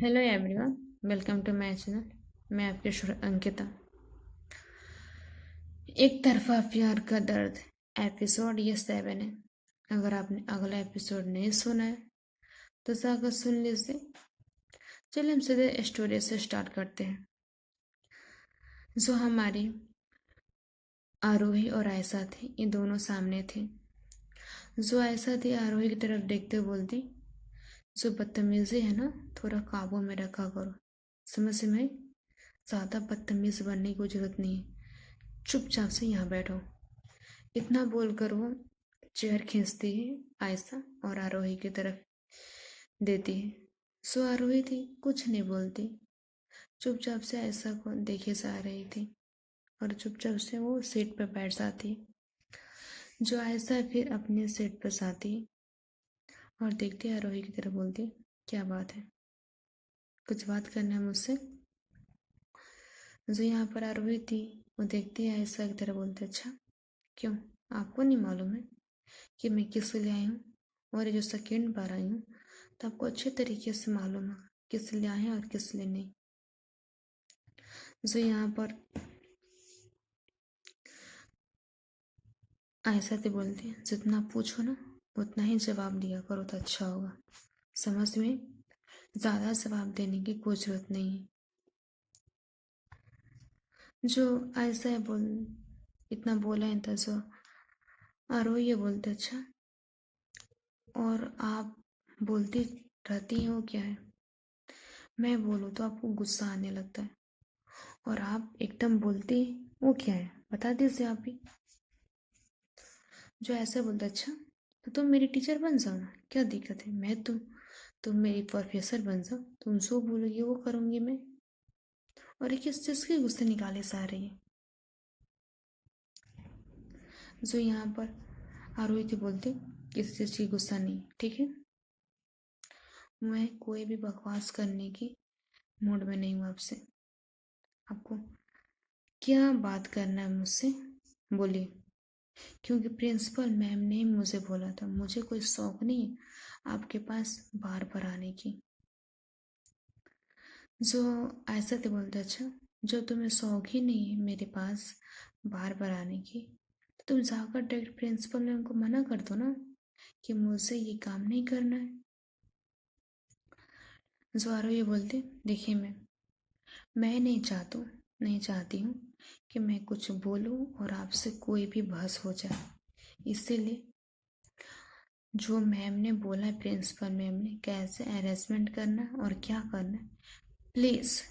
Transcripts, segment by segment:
Hello everyone, welcome to my channel. मैं आपकी अंकिता। एक तरफा प्यार का दर्द एपिसोड ये 7 है। अगर आपने अगला एपिसोड नहीं सुना है तो जाकर सुन लीजिए। चलिए हम सीधे स्टोरी से स्टार्ट करते हैं। जो हमारी आरोही और आयशा थी, ये दोनों सामने थे। जो आयशा थी आरोही की तरफ देखते हुए बोलती, जो बदतमीजी है ना, थोड़ा काबू में रखा करो। समझ में आई? ज़्यादा बदतमीज बनने की कोई जरूरत नहीं है। चुपचाप से यहाँ बैठो। इतना बोलकर वो चेयर खींचती है आयशा और आरोही की तरफ देती है। सो आरोही थी, कुछ नहीं बोलती, चुपचाप से आयशा को देखे जा रही थी और चुपचाप से वो सीट पर बैठ जाती। जो आयशा फिर अपने सीट पर जाती और देखती आरोही की तरफ बोलती, क्या बात है, कुछ बात करना है मुझसे? जो यहाँ पर आरोही थी वो देखती है आयशा की तरफ, बोलते, अच्छा क्यों, आपको नहीं मालूम है कि मैं किस लिए आई हूँ? और ये जो सेकेंड बार आई हूँ तो आपको अच्छे तरीके से मालूम है किस लिए आए हैं और किस लिए नहीं। जो यहाँ पर ऐसा तो बोलते हैं, जितना पूछो ना उतना ही जवाब दिया करो तो अच्छा होगा। समझ में? ज़्यादा जवाब देने की कोई जरूरत नहीं है। जो ऐसा है बोल इतना बोला है तो जो आरोही ये बोलते, अच्छा और आप बोलती रहती हो क्या है? मैं बोलूँ तो आपको गुस्सा आने लगता है और आप एकदम बोलती वो क्या है, बता दीजिए आप भी। जो ऐसा बोलता, अच्छा तो तुम मेरी टीचर बन जाओ ना, क्या दिक्कत है, मैं तुम मेरी प्रोफेसर बन जाओ, तुम जो बोलोगी वो करूँगी मैं। और ये किस चीज़ के गुस्से निकाले जा रही है? जो यहाँ पर आरोही थी बोलती, किसी चीज़ की गुस्सा नहीं, ठीक है, मैं कोई भी बकवास करने की मूड में नहीं हूँ आपसे। आपको क्या बात करना है मुझसे, बोलिए। क्योंकि प्रिंसिपल मैम ने मुझे बोला था, मुझे कोई शौक नहीं है आपके पास बार बार आने की। जो ऐसा तो बोलते, अच्छा जो तुम्हें शौक ही नहीं है मेरे पास बार बार आने की तो तुम जाकर डायरेक्ट प्रिंसिपल मैम को मना कर दो ना कि मुझसे ये काम नहीं करना है। जो आरो ये बोलते, देखिए मैं नहीं चाहती हूँ कि मैं कुछ बोलूँ और आपसे कोई भी बहस हो जाए। इसीलिए जो मैम ने बोला है, प्रिंसिपल मैम ने कैसे अरेंजमेंट करना है और क्या करना है, प्लीज़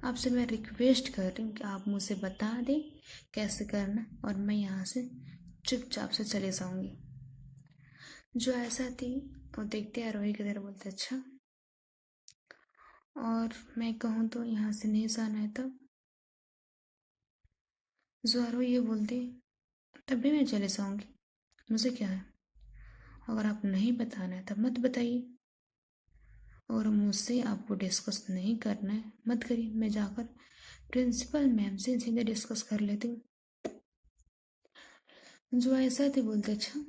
आपसे मैं रिक्वेस्ट कर रही हूँ कि आप मुझे बता दें कैसे करना और मैं यहाँ से चुपचाप से चले जाऊँगी। जो ऐसा थी वो देखते आरोही की तरह बोलते, अच्छा और मैं कहूँ तो यहाँ से नहीं जाना है तब? जो आरोही ये बोलती, तब भी मैं चले जाऊँगी, मुझे क्या है, अगर आप नहीं बताना है तब मत बताइए और मुझसे आपको डिस्कस नहीं करना है मत करिए, मैं जाकर प्रिंसिपल मैम से सीधे डिस्कस कर लेती हूँ। जो ऐसा थे बोलते, अच्छा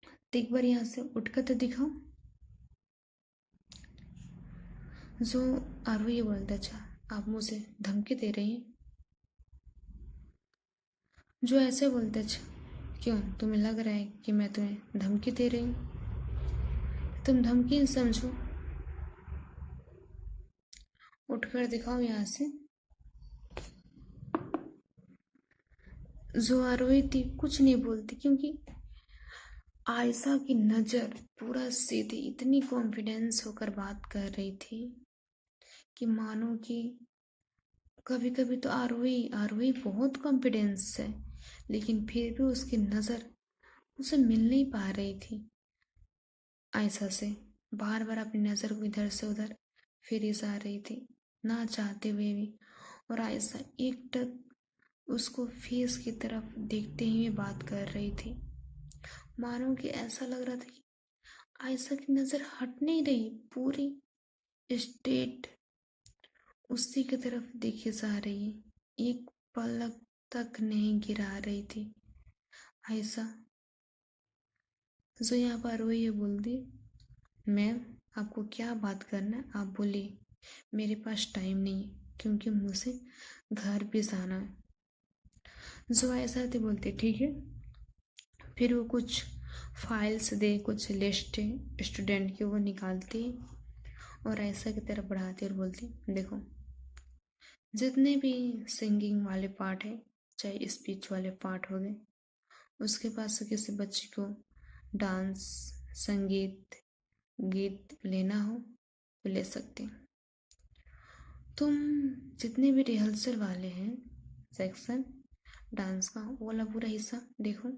तो एक बार यहाँ से उठकर तो दिखाओ। जो आरोही ये बोलता, अच्छा आप मुझे धमकी दे रही हैं? जो ऐसे बोलते, अच्छा क्यों, तुम्हें लग रहा है कि मैं तुम्हें धमकी दे रही हूँ? तुम धमकी समझो, उठकर दिखाओ यहाँ से। जो आरोही थी कुछ नहीं बोलती क्योंकि आयशा की नज़र पूरा सीधी इतनी कॉन्फिडेंस होकर बात कर रही थी कि मानो कि कभी कभी तो आरोही आरोही बहुत कॉन्फिडेंस है लेकिन फिर भी उसकी नज़र उसे मिल नहीं पा रही थी आयशा से। बार बार अपनी नज़र को इधर से उधर फिरी जा रही थी, ना चाहते हुए भी। और आयशा एकटक उसको फेस की तरफ देखते हुए बात कर रही थी, मानो कि ऐसा लग रहा था कि आयशा की नज़र हट नहीं रही, पूरी स्टेट उसी की तरफ देखी जा रही है, एक पलक तक नहीं गिरा रही थी आयशा। जो यहाँ पर वो ये बोल दी, मैम आपको क्या बात करना है आप बोलिए, मेरे पास टाइम नहीं है क्योंकि मुझे घर भी जाना है। जो ऐसा थे बोलते ठीक है। फिर वो कुछ फाइल्स दे, कुछ लिस्ट स्टूडेंट की वो निकालती और ऐसा की तरफ बढ़ाती और बोलती देखो, जितने भी सिंगिंग वाले पार्ट है, चाहे स्पीच वाले पार्ट हो गए, उसके पास से किसी बच्चे को डांस, संगीत, गीत लेना हो तो ले सकते हैं। तुम जितने भी रिहर्सल वाले हैं सेक्शन डांस का, वो वाला पूरा हिस्सा देखो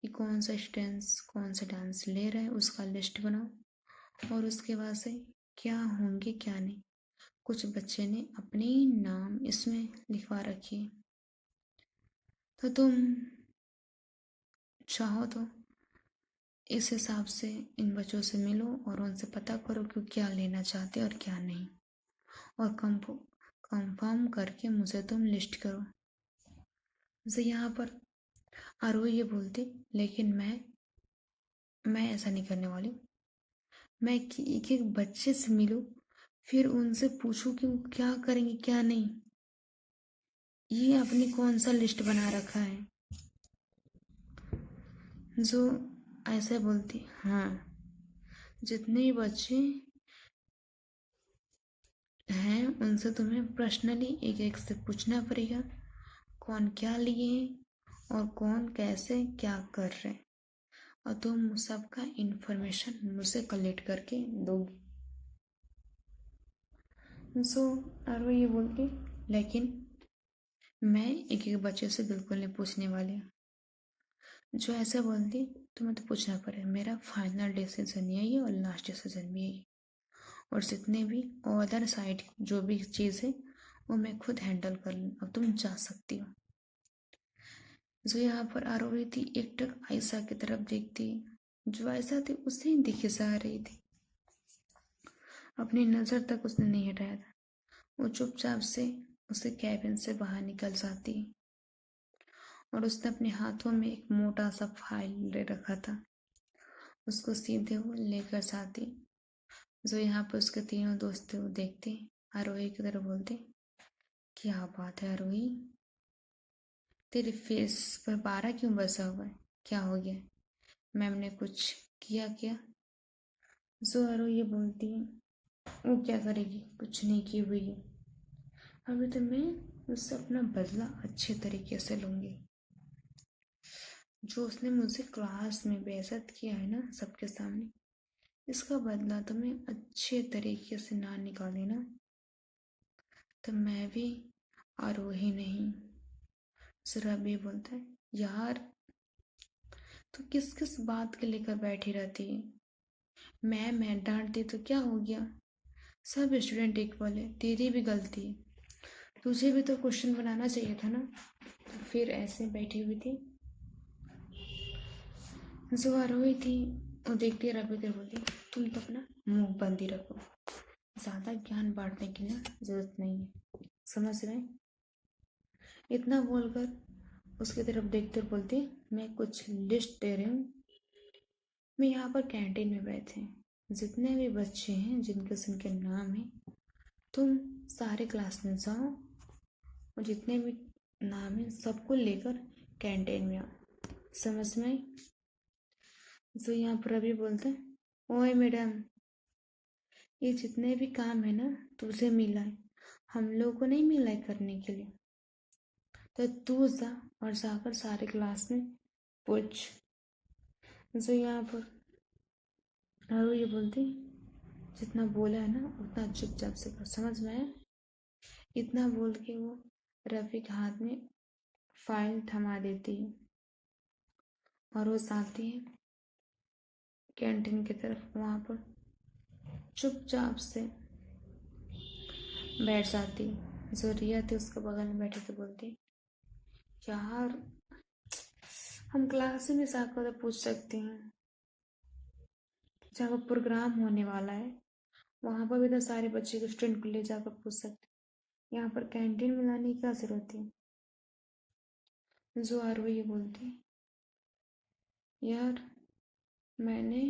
कि कौन सा डांस कौन सा डांस ले रहा है, उसका लिस्ट बनाओ और उसके बाद से क्या होंगे क्या नहीं। कुछ बच्चे ने अपने नाम इसमें लिखवा रखी है, तो तुम चाहो तो इस हिसाब से इन बच्चों से मिलो और उनसे पता करो कि क्या लेना चाहते हैं और क्या नहीं, और कंफर्म करके मुझे तुम लिस्ट करो। जैसे यहाँ पर आरोही ये बोलती, लेकिन मैं ऐसा नहीं करने वाली हूँ। मैं एक एक बच्चे से मिलूं, फिर उनसे पूछूं कि वो क्या करेंगे क्या नहीं। ये आपने कौन सा लिस्ट बना रखा है? जो ऐसे बोलती, हाँ, जितने भी बच्चे हैं उनसे तुम्हें पर्सनली एक एक से पूछना पड़ेगा कौन क्या लिए हैं और कौन कैसे क्या कर रहे हैं, और तुम सबका इंफॉर्मेशन मुझसे कलेक्ट करके दोगी। सो और वो ये बोलती, लेकिन मैं एक एक बच्चे से बिल्कुल नहीं पूछने वाली हूँ। जो ऐसे बोलती तुम्हें तो पूछना पड़ेगा, मेरा फाइनल डिसीजन यही है और लास्ट डिसीजन भी यही, और जितने भी अदर साइड जो भी चीज़ है वो मैं खुद हैंडल कर लूँ, अब तुम जा सकती हो। जो यहाँ पर आ रही थी एकटक आयशा की तरफ देखती, जो आयशा थी उसे ही दिखे जा रही थी, अपनी नज़र तक उसने नहीं हटाया था। वो चुपचाप से उसे कैबिन से बाहर निकल जाती और उसने अपने हाथों में एक मोटा सा फाइल ले रखा था, उसको सीधे वो लेकर जाती। जो यहाँ पर उसके तीनों दोस्त थे वो देखते, आरोही की तरफ बोलते, क्या बात है आरोही, तेरे फेस पर 12 क्यों बसा हुआ है, क्या हो गया? मैम ने कुछ किया क्या? जो आरोही ये बोलती है, वो क्या करेगी, कुछ नहीं की हुई है, अभी तो मैं उससे अपना बदला अच्छे तरीके से लूंगी। जो उसने मुझे क्लास में बेइज्जत किया है ना सबके सामने, इसका बदला तो मैं अच्छे तरीके से ना निकाली ना, तो मैं भी आरोही नहीं। जरा भी बोलता है, यार तो किस किस बात के लेकर बैठी रहती है, मैं डांट दी तो क्या हो गया, सब स्टूडेंट इक्वल है, तेरी भी गलती है, तुझे भी तो क्वेश्चन बनाना चाहिए था ना। तो फिर ऐसे बैठी हुई थी, जो आरोही थी वो देखती रख कर बोली, तुम तो अपना मुंह बंद ही रखो, ज़्यादा ज्ञान बांटने की ना जरूरत नहीं है, समझ रहे हैं? इतना बोलकर उसकी तरफ देखते बोलती, मैं कुछ लिस्ट दे रही हूँ, मैं यहाँ पर कैंटीन में बैठे हैं जितने भी बच्चे हैं जिनके जिनके नाम है, तुम सारे क्लास में जाओ और जितने भी नाम है सबको लेकर कैंटीन में आओ, समझ में आई? जो यहाँ पर अभी बोलते हैं, ओए मैडम, ये जितने भी काम है ना तुझे मिला है, हम लोग को नहीं मिला है करने के लिए, तो तू जा और जाकर सारे क्लास में पूछ। जो यहाँ पर और ये बोलती, जितना बोला है ना उतना चुपचाप से कर, समझ में आया? इतना बोल के वो रफ़ी के हाथ में फाइल थमा देती है और वो जाती है कैंटीन की तरफ, वहाँ पर चुपचाप से बैठ जाती। जो रिया थी उसके बगल में बैठी तो बोलती, यार हम क्लास में जाकर पूछ सकते हैं, जहाँ पर प्रोग्राम होने वाला है वहाँ पर भी तो सारे बच्चे को स्टूडेंट को ले जाकर पूछ सकते हैं, यहाँ पर कैंटीन में लाने की क्या जरूरत है? जो आरोही ये बोलती, यार मैंने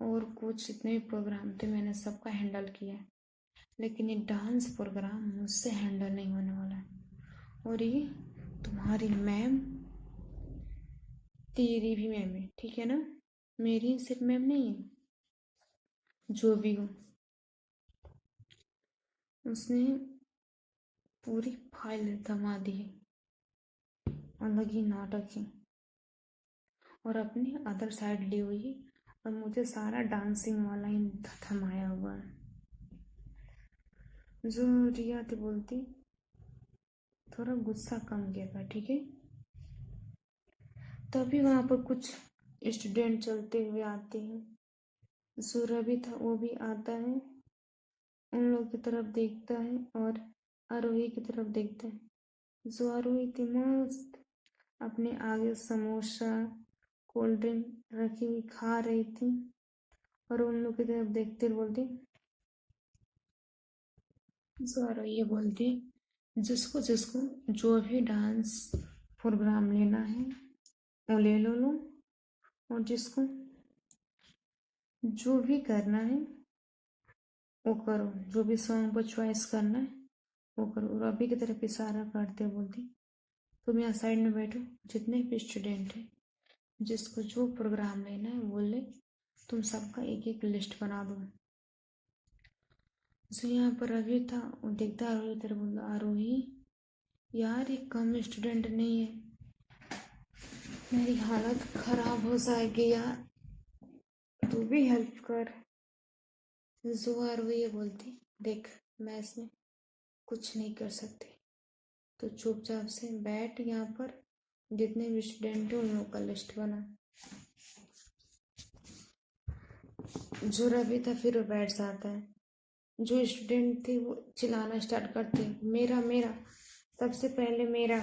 और कुछ जितने भी प्रोग्राम थे मैंने सबका हैंडल किया, लेकिन ये डांस प्रोग्राम मुझसे हैंडल नहीं होने वाला है। और ये तुम्हारी मैम, तेरी भी मैम है, ठीक है ना? मेरी सिर्फ मैम नहीं है, जो भी हो। उसने पूरी फाइल थमा दी है, अलग ही नाटक है, और अपनी अदर साइड ली हुई है, और मुझे सारा डांसिंग वाला ही थमाया हुआ है। जो रिया थी बोलती, थोड़ा गुस्सा कम किया था, ठीक है? तभी वहाँ पर कुछ स्टूडेंट चलते हुए आते हैं। जो रवि था वो भी आता है, उन लोग की तरफ देखता है और आरोही की तरफ देखता है। जो आरोही थी मस्त अपने आगे समोसा कोल्ड ड्रिंक रखी हुई खा रही थी, और उन लोग की तरफ देखते बोलती, जो आरोही ये बोलती, जिसको जिसको जो भी डांस प्रोग्राम लेना है वो ले लो, और जिसको जो भी करना है वो करो, जो भी सॉन्ग पर चॉइस करना है वो करो। और अभी की तरफ इशारा करते बोलती, तुम यहाँ साइड में बैठो, जितने भी स्टूडेंट हैं जिसको जो प्रोग्राम लेना है वो ले, तुम सबका एक एक लिस्ट बना दो। जो यहाँ पर अभी था वो देखता आरोही तरफ बोला, आरोही यार ये कम स्टूडेंट नहीं है, मेरी हालत खराब हो जाएगी यार, तू भी हेल्प कर। जो आरोही ये बोलती, देख मैं इसमें कुछ नहीं कर सकती, तो चुपचाप से बैठ यहाँ पर, जितने भी स्टूडेंट हैं उन लोगों का लिस्ट बना। जो रवि था फिर वो बैठ जाता है। जो स्टूडेंट थे वो चिल्लाना स्टार्ट करते, मेरा मेरा, सबसे पहले मेरा,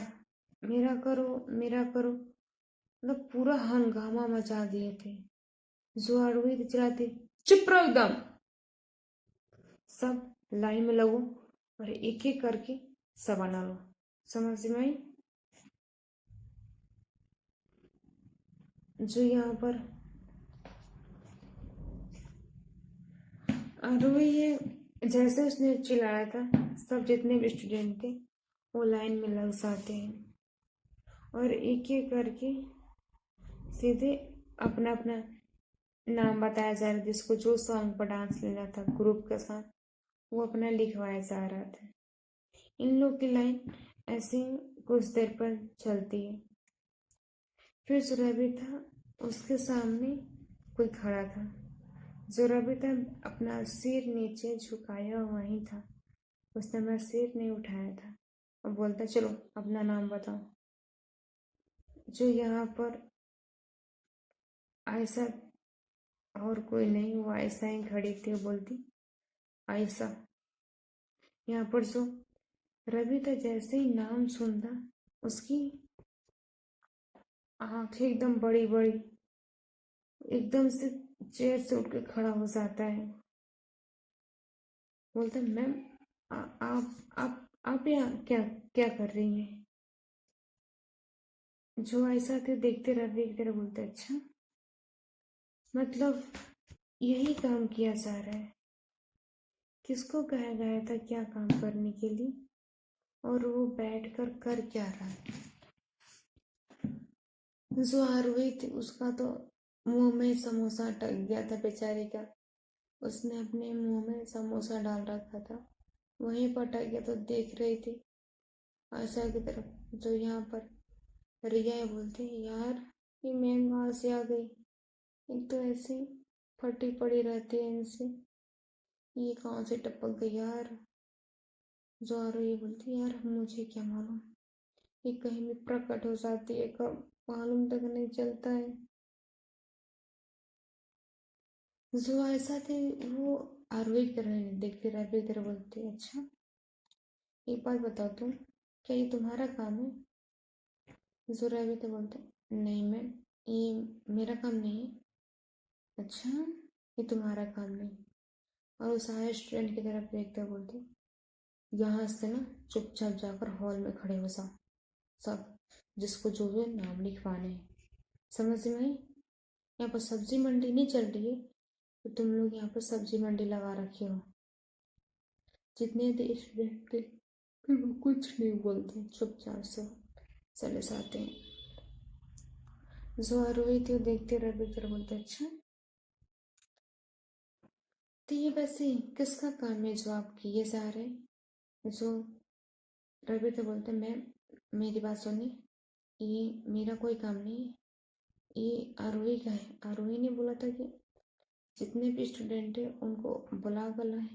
मेरा करो मेरा करो, मतलब पूरा हंगामा मचा दिए थे। जो आरोही थी चिल्लाती, चुप रहो एकदम, सब लाइन में लगो और एक एक करके सब बना लो। समझ में आई? जो यहाँ पर आरोही ये जैसे उसने चिल्लाया था, सब जितने भी स्टूडेंट थे वो लाइन में लग जाते हैं, और एक एक करके सीधे अपना अपना नाम बताया जा रहा है। जिसको जो सॉन्ग पर डांस लेना था ग्रुप के साथ वो अपना लिखवाया जा रहा था। इन लोग की लाइन ऐसे ही कुछ देर पर चलती है। फिर जो रवि था उसके सामने कोई खड़ा था। जो रवि था अपना सिर नीचे झुकाया हुआ ही था, उसने अपना सिर नहीं उठाया था, और बोलता, चलो अपना नाम बताओ। जो यहाँ पर आयशा, और कोई नहीं, वो आयशा ही खड़ी थी, वो बोलती, आयशा। यहाँ पर जो रवि था जैसे ही नाम सुनता उसकी आंखें एकदम बड़ी बड़ी, एकदम से चेयर से उठ के खड़ा हो जाता है। बोलता, मैम आप यहाँ क्या क्या कर रही हैं? जो ऐसा थे देखते रवि की तरह बोलते, अच्छा मतलब यही काम किया जा रहा है, किसको कहा गया था क्या काम करने के लिए, और वो बैठकर कर क्या रहा है? जो आरोही थी उसका तो मुंह में समोसा अटक गया था बेचारी का, उसने अपने मुंह में समोसा डाल रखा था, वहीं पर अटक गया, तो देख रही थी आशा की तरफ। जो यहाँ पर रिया बोलती, यार ये मैम कहाँ से आ गई, एक तो ऐसी फटी पड़ी रहती है इनसे, ये कहाँ से टपक गई यार। जो आरोही बोलती, यार मुझे क्या मालूम, ये कहीं भी प्रकट हो जाती है, कब मालूम तक नहीं चलता है। जो ऐसा थे वो आरोही की तरह देखते रवि की तरह बोलते, अच्छा एक बात बताओ तुम, क्या ये तुम्हारा काम है? जो रवि तो बोलते, नहीं मैम ये मेरा काम नहीं है। अच्छा ये तुम्हारा काम नहीं? और उस सारे स्टूडेंट की तरफ देखते बोलते, यहाँ से ना चुपचाप जाकर हॉल में खड़े हो जाओ, सब जिसको जो भी नाम लिखवाने हैं। समझ में आई? यहाँ पर सब्जी मंडी नहीं चल रही है, तो तुम लोग यहाँ पर सब्जी मंडी लगा रखे हो। जितने देश देखते फिर वो कुछ नहीं बोलते, चुपचाप से चले जाते हैं। जो आरोही थी वो देखते रह भी कर बोलते अच्छा, तो ये वैसे किसका काम है जो आप किए जा रहे। जो रवि तो बोलते मैं, मेरी बात सुनिए, ये मेरा कोई काम नहीं है, ये आरोही का है। आरोही ने बोला था कि जितने भी स्टूडेंट है उनको बुला कर लाए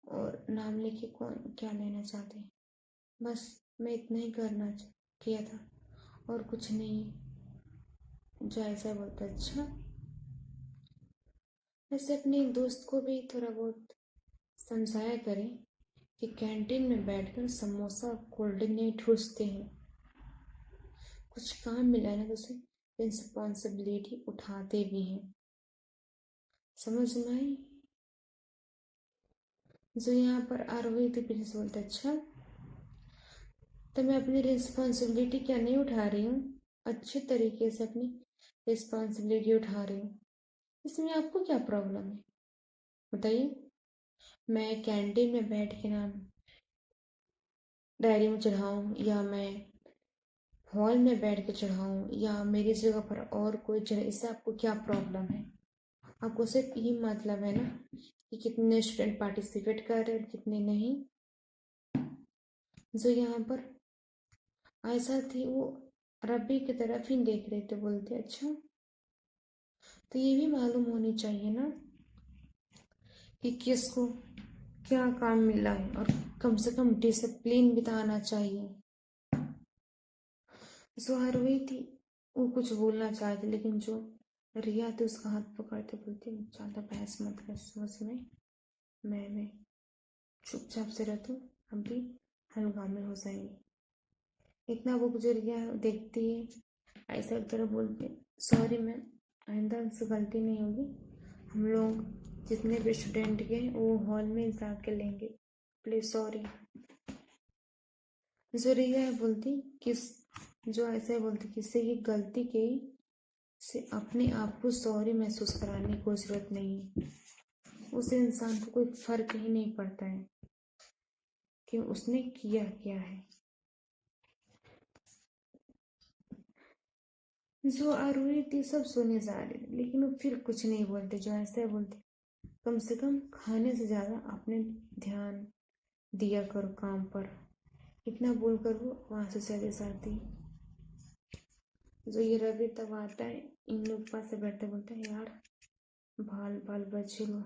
और नाम लेके कौन क्या लेना चाहते हैं, बस मैं इतना ही करना किया था और कुछ नहीं है। जो ऐसा बोलता अच्छा, वैसे अपने एक दोस्त को भी थोड़ा बहुत समझाया करें कि कैंटीन में बैठकर समोसा कोल्ड ड्रिंक नहीं ठूसते हैं। कुछ काम मिला ना तो उसे रिस्पॉन्सिबिलिटी उठाते भी हैं। समझ में आई। जो यहाँ पर आरोही थी फिर से बोलते अच्छा, तो मैं अपनी रिस्पॉन्सिबिलिटी क्या नहीं उठा रही हूँ, अच्छे तरीके से अपनी रिस्पॉन्सिबिलिटी उठा रही हूँ, इसमें आपको क्या प्रॉब्लम है बताइए। मैं कैंटीन में बैठ के ना डायरी में चढ़ाऊँ या मैं हॉल में बैठ के चढ़ाऊँ या मेरी जगह पर और कोई चढ़े, इससे आपको क्या प्रॉब्लम है। आपको सिर्फ यही मतलब है ना कि कितने स्टूडेंट पार्टिसिपेट कर रहे हैं और कितने नहीं। जो यहाँ पर ऐसा थी वो रब्बी की तरफ ही देख रहे थे, बोलते अच्छा, तो ये भी मालूम होनी चाहिए ना कि किसको क्या काम मिला है और कम से कम डिसिप्लिन बिताना चाहिए। जो आरोही थी वो कुछ बोलना चाहती, लेकिन जो रिया थी उसका हाथ पकड़ते बोलती ज़्यादा बहस मत कर, समझ में मैं चुपचाप से रहती हूँ, हम भी हंगामे हो जाएंगे। इतना वो जो रिया देखती है ऐसा एक तरह बोलते सॉरी मैम, आइंदा से गलती नहीं होगी, हम लोग जितने भी स्टूडेंट के वो हॉल में जाके लेंगे, प्लीज सॉरी। जो रिया बोलती किस, जो ऐसे बोलती किससे ये गलती की से अपने आप को सॉरी महसूस कराने की कोई जरूरत नहीं है। उस इंसान को कोई फर्क ही नहीं पड़ता है कि उसने किया क्या है। जो आरोही थी सब सुने जा रहे थे लेकिन वो फिर कुछ नहीं बोलते। जो ऐसे बोलते कम से कम खाने से ज्यादा अपने ध्यान दिया करो काम पर, इतना बोलकर वो वहां से चले जाती। जो ये रवि तब आता है इन लोग पास से बैठते बोलते हैं यार बाल बाल बचे लो,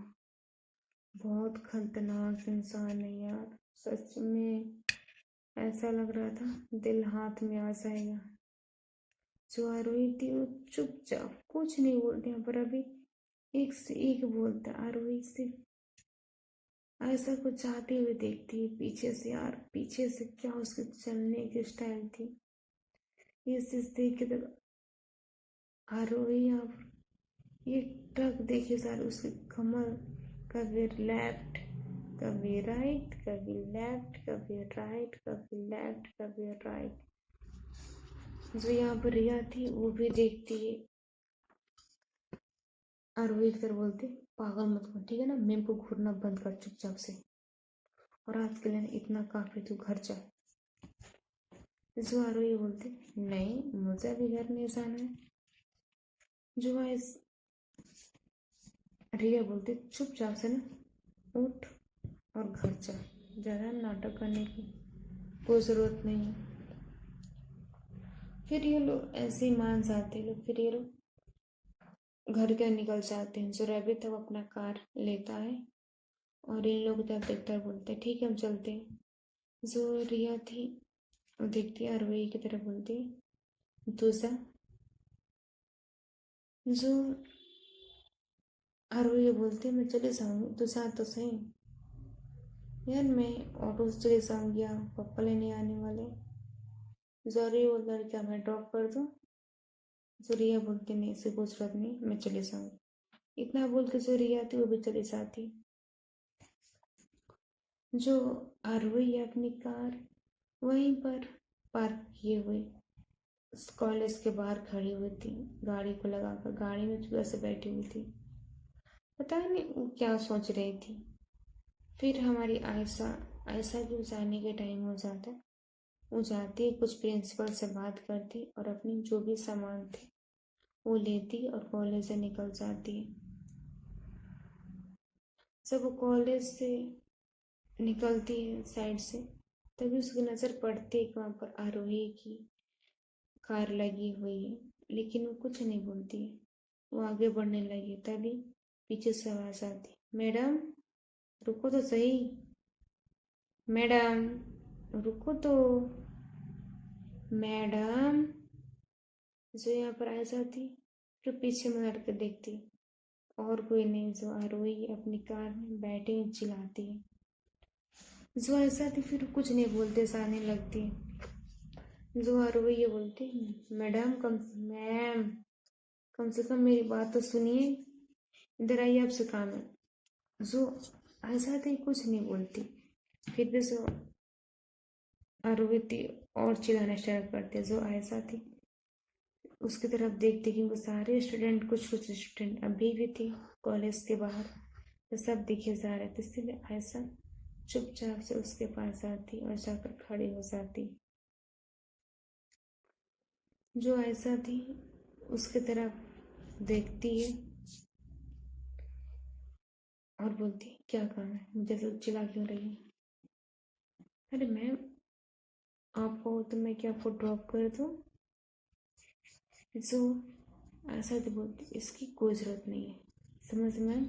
बहुत खतरनाक इंसान है यार, सच में ऐसा लग रहा था दिल हाथ में आ जाएगा। जो आरोही थी वो चुपचाप कुछ नहीं बोलते हैं, पर अभी एक से एक बोलता। आरोही से ऐसा कुछ चाहते हुए देखती है पीछे से, यार पीछे से क्या उसके चलने की स्टाइल थी, ये चीज देख के तो आरोही आप ये ट्रक देखिए सर, उसके कमर कभी लेफ्ट कभी राइट कभी लेफ्ट कभी राइट कभी लेफ्ट कभी राइट। जो यहाँ पर रिया थी वो भी देखती है। आरोही फिर बोलते पागल मत कर ठीक है ना, मेम को घूरना बंद कर चुपचाप से, और आज के लिए इतना काफी, तू घर जा। जो आरोही बोलते नहीं मुझे अभी घर नहीं जाना है। जो इस रिया बोलते चुपचाप से ना उठ और घर जा, ज़्यादा नाटक करने की कोई ज़रूरत नहीं है। फिर ये लोग ऐसे ही मान जाते लोग, फिर ये लोग घर के निकल जाते हैं। जो रवि था वो अपना कार लेता है और इन लोग तब देखता बोलते ठीक है हम चलते हैं। जो रिया थी वो देखती है अरवई की तरफ बोलती है दूसरा। जो अरवई बोलती है मैं चले जाऊंगी, तो जा तो सही यार, मैं ऑटो से चले जाऊंगी या पापा लेने आने वाले। जरूरी बोल रहा क्या मैं ड्रॉप कर दूँ। जो रिया बोलती नहीं इसे कुछ जरूरत नहीं, मैं चले जाऊंगी। इतना बोल के जो रिया थी वो भी चली जाती। जो अरवई अपनी कार वहीं पर पार्क किए हुए कॉलेज के बाहर खड़ी हुई थी, गाड़ी को लगाकर गाड़ी में चुपचाप से बैठी हुई थी। पता नहीं वो क्या सोच रही थी। फिर हमारी आयशा आयशा के जाने के टाइम हो जाता है। वो जाती है, कुछ प्रिंसिपल से बात करती और अपनी जो भी सामान थे वो लेती और कॉलेज से निकल जाती है। जब वो कॉलेज से निकलती है साइड से, तभी उसकी नज़र पड़ती है कि वहाँ पर आरोही की कार लगी हुई है, लेकिन वो कुछ नहीं बोलती है। वो आगे बढ़ने लगी, तभी पीछे से आवाज़ आती, मैडम रुको तो सही, मैडम रुको तो, मैडम। जो यहाँ पर आ जाती, फिर पीछे मुड़ कर देखती, और कोई नहीं, जो आरोही अपनी कार में बैठे हुए चिल्लाती है। जो ऐसा थी, फिर कुछ नहीं बोलते, जाने लगती। जो आरोही ये बोलती, मैडम मैम कम से कम मेरी बात तो सुनिए, इधर आइए, आपसे काम है। जो ऐसा थी, कुछ नहीं बोलती। फिर भी जो आरोही थी और चिल्लाना स्टार्ट करते। जो ऐसा थी उसकी तरफ देखती कि वो सारे स्टूडेंट, कुछ कुछ स्टूडेंट अभी भी थे कॉलेज के बाहर, तो सब दिखे जा रहे थे, इसलिए ऐसा चुपचाप से उसके पास आती और जाकर खड़ी हो जाती। जो ऐसा थी उसके तरफ देखती है और बोलती, क्या काम है, मुझे सब चिल्ला क्यों रही है? अरे मैम, आप हो तो मैं क्या आपको ड्रॉप कर दूँ? जो ऐसा तो बोलती, इसकी कोई ज़रूरत नहीं है, समझ मैम,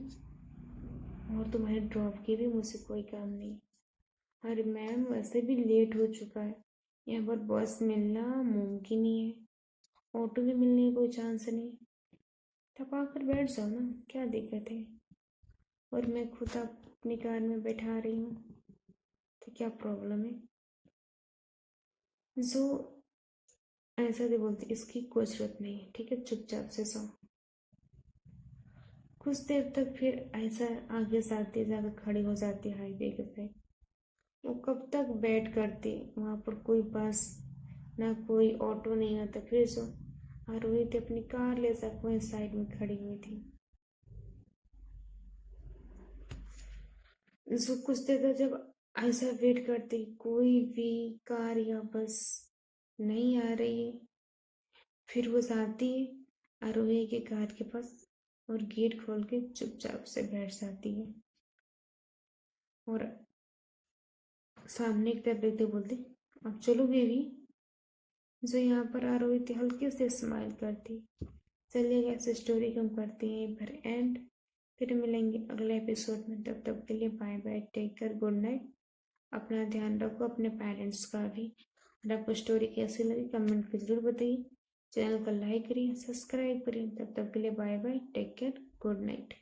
और तुम्हारे ड्रॉप की भी मुझसे कोई काम नहीं। अरे मैम, वैसे भी लेट हो चुका है, यहाँ पर बस मिलना मुमकिन ही है, ऑटो भी मिलने का कोई चांस नहीं। थपा कर बैठ जाओ ना, क्या दिक्कत है? और मैं खुद अपनी कार में बैठा रही हूँ, तो क्या प्रॉब्लम है? जो ऐसा भी बोलती, इसकी कोई जरूरत नहीं है, ठीक है, चुपचाप से सो। कुछ देर तक फिर ऐसा आगे जाती, जाकर खड़ी हो जाती हाईवे के पे। वो कब तक वेट करती, वहाँ पर कोई बस ना कोई ऑटो नहीं आता। फिर जो आरोही थी अपनी कार ले जाकर वहीं साइड में खड़ी हुई थी। जो कुछ देर तक जब ऐसा वेट करती, कोई भी कार या बस नहीं आ रही है, फिर वो जाती है आरोही के कार के पास और गेट खोल के चुपचाप से बैठ जाती है और सामने की तरफ देखते बोलती, अब चलोगे भी? जो यहाँ पर आरोही थी हल्के से स्माइल करती। चलिए ऐसे स्टोरी को हम करते हैं पर एंड। फिर मिलेंगे अगले एपिसोड में, तब तक के लिए bye bye, take care, good night. अपना ध्यान रखो, अपने पेरेंट्स का भी। और आपको स्टोरी कैसी लगी कमेंट कर जरूर बताइए। चैनल को लाइक करिए, सब्सक्राइब करिए। तब तक के लिए bye bye, take care, good night.